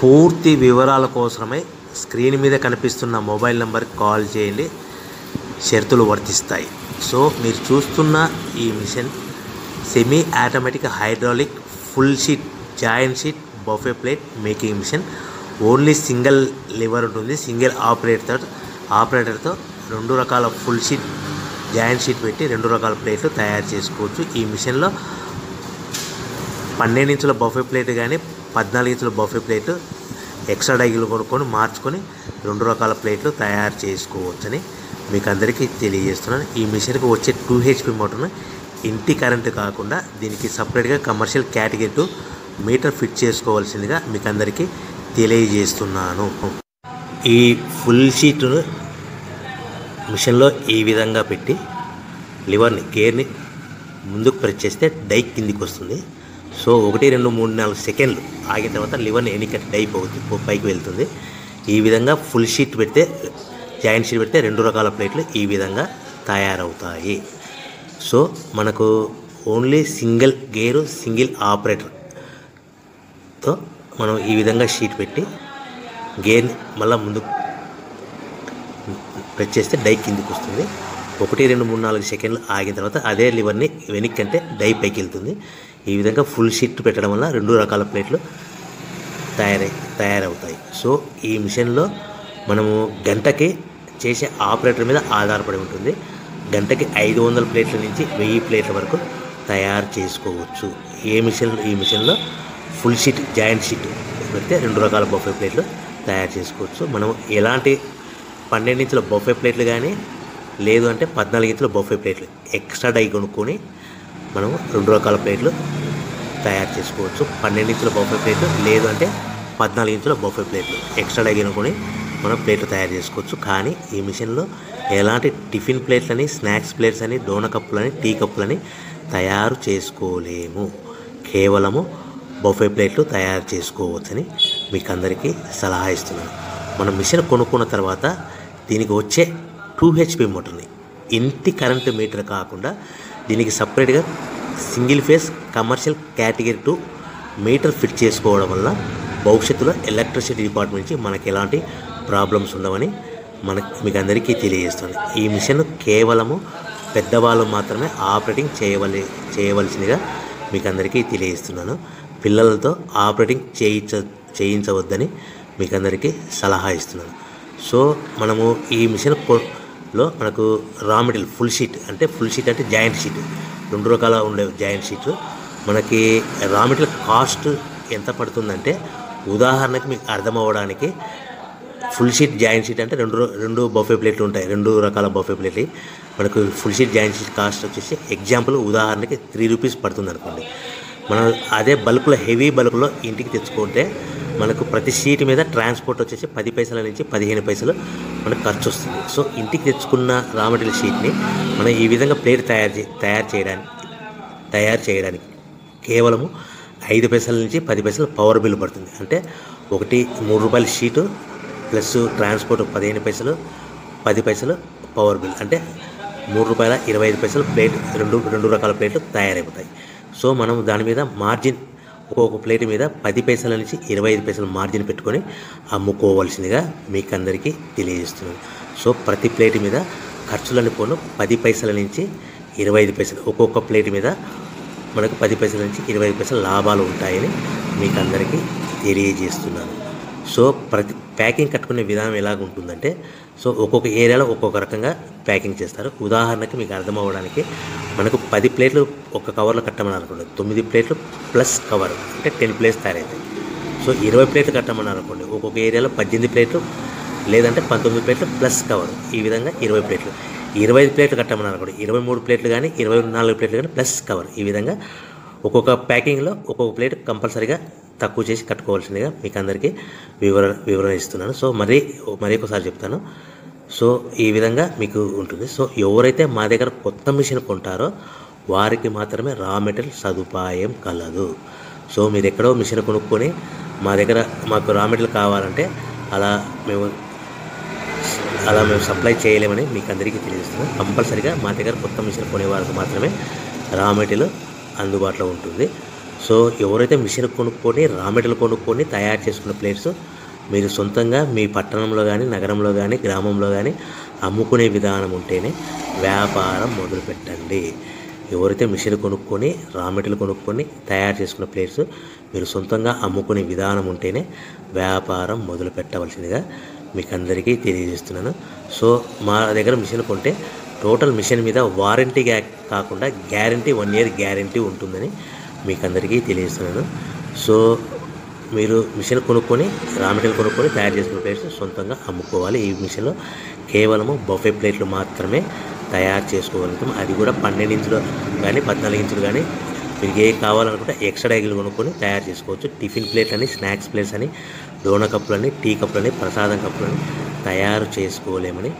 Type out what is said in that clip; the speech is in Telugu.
పూర్తి వివరాల కోసమై స్క్రీన్ మీద కనిపిస్తున్న మొబైల్ నెంబర్కి కాల్ చేయండి. షరతులు వర్తిస్తాయి. సో మీరు చూస్తున్న ఈ machine semi automatic hydraulic full sheet joint sheet buffet plate making machine. Only single lever ఉంటుంది. సింగిల్ ఆపరేటర్తో 2 రకాల ఫుల్ షీట్ జాయింట్ షీట్ పెట్టి 2 రకాల ప్లేట్లు తయారు చేసుకోవచ్చు. ఈ మిషన్లో 12 ఇంచుల బఫే ప్లేట్ కానీ 14 ఇంచుల బఫే ప్లేట్ ఎక్స్ట్రా డైగులు కొనుక్కొని మార్చుకొని 2 రకాల ప్లేట్లు తయారు చేసుకోవచ్చని మీకు అందరికీ తెలియజేస్తున్నాను. ఈ మిషన్కి వచ్చే 2 HP మోటార్ను ఇంటి కరెంటు కాకుండా దీనికి సపరేట్గా కమర్షియల్ కేటగిరీ 2 మీటర్ ఫిట్ చేసుకోవాల్సిందిగా మీకు అందరికీ తెలియజేస్తున్నాను. ఈ ఫుల్ షీట్ను మిషన్లో ఈ విధంగా పెట్టి లివర్ని గేర్ని ముందుకు ప్రెస్ చేస్తే డై కిందికి వస్తుంది. సో 1 2 3 4 సెకండ్లు ఆగిన తర్వాత లివర్ని ఎన్నికట్టి డై పైకి వెళ్తుంది. ఈ విధంగా ఫుల్ షీట్ పెడితే జాయింట్ షీట్ పెడితే 2 రకాల ప్లేట్లు ఈ విధంగా తయారవుతాయి. సో మనకు ఓన్లీ సింగిల్ గేరు సింగిల్ ఆపరేటర్తో మనం ఈ విధంగా షీట్ పెట్టి గేర్ని మళ్ళీ ముందుకు ప్రెస్ చేస్తే డై కిందికి వస్తుంది. 1 2 3 4 సెకండ్లు ఆగిన తర్వాత అదే లివర్ని వెనక్కి అంటే డై పైకి వెళ్తుంది. ఈ విధంగా ఫుల్ షీట్ పెట్టడం వల్ల 2 రకాల ప్లేట్లు తయారవుతాయి. సో ఈ మిషన్లో మనము గంటకి చేసే ఆపరేటర్ మీద ఆధారపడి ఉంటుంది. గంటకి 500 ప్లేట్ల నుంచి 1000 ప్లేట్ల వరకు తయారు చేసుకోవచ్చు. ఈ మిషన్లో ఫుల్ షీట్ జాయింట్ షీట్ పెడితే 2 రకాల బఫే ప్లేట్లు తయారు చేసుకోవచ్చు. మనం ఎలాంటి 12 ఇంచుల బఫే ప్లేట్లు కానీ లేదు అంటే 14 ఇంచుల బఫే ప్లేట్లు ఎక్స్ట్రా డై కొనుక్కొని మనం 2 రకాల ప్లేట్లు తయారు చేసుకోవచ్చు. 12 ఇంచుల బఫే ప్లేట్లు లేదు అంటే 14 ఇంచుల బఫే ప్లేట్లు ఎక్స్ట్రా డై కొనుక్కొని మనం ప్లేట్లు తయారు చేసుకోవచ్చు. కానీ ఈ మిషన్లో ఎలాంటి టిఫిన్ ప్లేట్లని స్నాక్స్ ప్లేట్స్ అని డోన కప్పులని టీ కప్పులని తయారు చేసుకోలేము. కేవలము బఫే ప్లేట్లు తయారు చేసుకోవచ్చని మీకు అందరికీ సలహా ఇస్తున్నాను. మనం మిషన్ కొనుక్కున్న తర్వాత దీనికి వచ్చే 2 HP మోటార్ని ఇంటి కరెంటు మీటర్ కాకుండా దీనికి సపరేట్గా single phase commercial category 2 metre fit చేసుకోవడం వల్ల భవిష్యత్తులో ఎలక్ట్రిసిటీ డిపార్ట్మెంట్ నుంచి మనకి ఎలాంటి ప్రాబ్లమ్స్ ఉండవని మీకు అందరికీ తెలియజేస్తుంది. ఈ మిషన్ కేవలము పెద్దవాళ్ళు మాత్రమే ఆపరేటింగ్ చేయవలసిందిగా మీకు అందరికీ తెలియజేస్తున్నాను. పిల్లలతో ఆపరేటింగ్ చేయించవద్దని మీకు అందరికీ సలహా ఇస్తున్నాను. సో మనము ఈ మిషన్లో మనకు రా మెటీరియల్ ఫుల్ షీట్ అంటే జాయింట్ షీట్ 2 రకాల ఉండే జాయింట్ షీట్ మనకి రా మెటీరియల్ కాస్ట్ ఎంత పడుతుందంటే ఉదాహరణకి మీకు అర్థం అవ్వడానికి ఫుల్ షీట్ జాయింట్ షీట్ అంటే 2 బఫే ప్లేట్లు ఉంటాయి. 2 రకాల బఫే ప్లేట్లు మనకు full sheet joint sheet cost వచ్చేసి ఎగ్జాంపుల్ ఉదాహరణకి 3 రూపీస్ పడుతుంది అనుకోండి. మనం అదే బల్క్లో హెవీ బల్క్లో ఇంటికి తెచ్చుకుంటే మనకు ప్రతి షీట్ మీద ట్రాన్స్పోర్ట్ వచ్చేసి 10 పైసల నుంచి 15 పైసలు మనకు ఖర్చు వస్తుంది. సో ఇంటికి తెచ్చుకున్న రా మెటీరియల్ షీట్ని మనం ఈ విధంగా ప్లేట్ తయారు చేయడానికి కేవలము 5 పైసల నుంచి 10 పైసలు పవర్ బిల్ పడుతుంది. అంటే ఒకటి 3 రూపాయల షీటు ప్లస్ ట్రాన్స్పోర్ట్ 15 పైసలు 10 పైసలు పవర్ బిల్ అంటే 3 రూపాయల 25 పైసలు ప్లేట్ 2 రకాల ప్లేట్లు తయారైపోతాయి. సో మనం దాని మీద మార్జిన్ ఒక్కొక్క ప్లేట్ మీద 10 పైసల నుంచి 25 పైసలు మార్జిన్ పెట్టుకొని అమ్ముకోవాల్సిందిగా మీకు అందరికీ తెలియజేస్తున్నాను. సో ప్రతి ప్లేట్ మీద ఖర్చులని పోను 10 పైసల నుంచి 25 పైసలు ఒక్కొక్క ప్లేట్ మీద మనకు 10 పైసల నుంచి 25 పైసలు లాభాలు ఉంటాయని మీకు అందరికీ తెలియజేస్తున్నాను. సో ప్రతి ప్యాకింగ్ కట్టుకునే విధానం ఎలాగ ఉంటుందంటే సో ఒక్కొక్క ఏరియాలో ఒక్కొక్క రకంగా ప్యాకింగ్ చేస్తారు. ఉదాహరణకి మీకు అర్థం అవ్వడానికి మనకు 10 ప్లేట్లు ఒక కవర్లో కట్టమని అనుకోండి 9 ప్లేట్లు ప్లస్ కవర్ అంటే 10 ప్లేట్స్ తయారవుతాయి. సో 20 ప్లేట్లు కట్టమని అనుకోండి ఒక్కొక్క ఏరియాలో 18 ప్లేట్లు లేదంటే 19 ప్లేట్లు ప్లస్ కవర్ ఈ విధంగా 20 ప్లేట్లు. 25 ప్లేట్లు కట్టమని అనుకోండి 23 ప్లేట్లు కానీ 24 ప్లేట్లు కానీ ప్లస్ కవర్ ఈ విధంగా ఒక్కొక్క ప్యాకింగ్లో ఒక్కొక్క ప్లేట్ కంపల్సరీగా తక్కువ చేసి కట్టుకోవాల్సిందిగా మీకు అందరికీ వివరణ ఇస్తున్నాను. సో మరీ ఒకసారి చెప్తాను. సో ఈ విధంగా మీకు ఉంటుంది. సో ఎవరైతే మా దగ్గర కొత్త మిషన్ కొంటారో వారికి మాత్రమే రా మెటీరియల్ సదుపాయం కలదు. సో మీరు ఎక్కడో మిషన్ కొనుక్కొని మాకు రా మెటీరియల్ కావాలంటే అలా మేము సప్లై చేయలేమని మీకు అందరికీ తెలియజేస్తున్నాం. కంపల్సరీగా మా దగ్గర కొత్త మిషన్ కొనే వారికి మాత్రమే రా మెటీరియల్ అందుబాటులో ఉంటుంది. సో ఎవరైతే మిషన్ కొనుక్కొని రా మెటీరియల్ కొనుక్కొని తయారు చేసుకున్న ప్లేట్స్ మీరు సొంతంగా మీ పట్టణంలో కానీ నగరంలో కానీ గ్రామంలో కానీ అమ్ముకునే విధానం ఉంటేనే వ్యాపారం మొదలుపెట్టండి. ఎవరైతే మిషన్ కొనుక్కొని రా మెటీరియల్ కొనుక్కొని తయారు చేసుకున్న ప్లేట్స్ మీరు సొంతంగా అమ్ముకునే విధానం ఉంటేనే వ్యాపారం మొదలు పెట్టవలసిందిగా మీకు అందరికీ తెలియజేస్తున్నాను. సో మా దగ్గర మిషన్ కొంటే టోటల్ మిషన్ మీద వారంటీ కాకుండా గ్యారంటీ 1 year గ్యారంటీ ఉంటుందని మీకు అందరికీ తెలియజేస్తున్నాను. సో మీరు మిషన్ కొనుక్కొని రా మెటీరియల్ కొనుక్కొని తయారు చేసుకున్న ప్లేట్స్ సొంతంగా అమ్ముకోవాలి. ఈ మిషన్లో కేవలము బఫే ప్లేట్లు మాత్రమే తయారు చేసుకోగలుగుతాం. అది కూడా 12 ఇంచులు కానీ 14 ఇంచులు కానీ మీకు ఏ కావాలనుకుంటే ఎక్స్ట్రా డైగులు కొనుక్కొని తయారు చేసుకోవచ్చు. టిఫిన్ ప్లేట్లు అని, స్నాక్స్ ప్లేట్స్ అని, డోనా కప్పులని, టీ కప్పులని, ప్రసాదం కప్పులని తయారు చేసుకోలేమని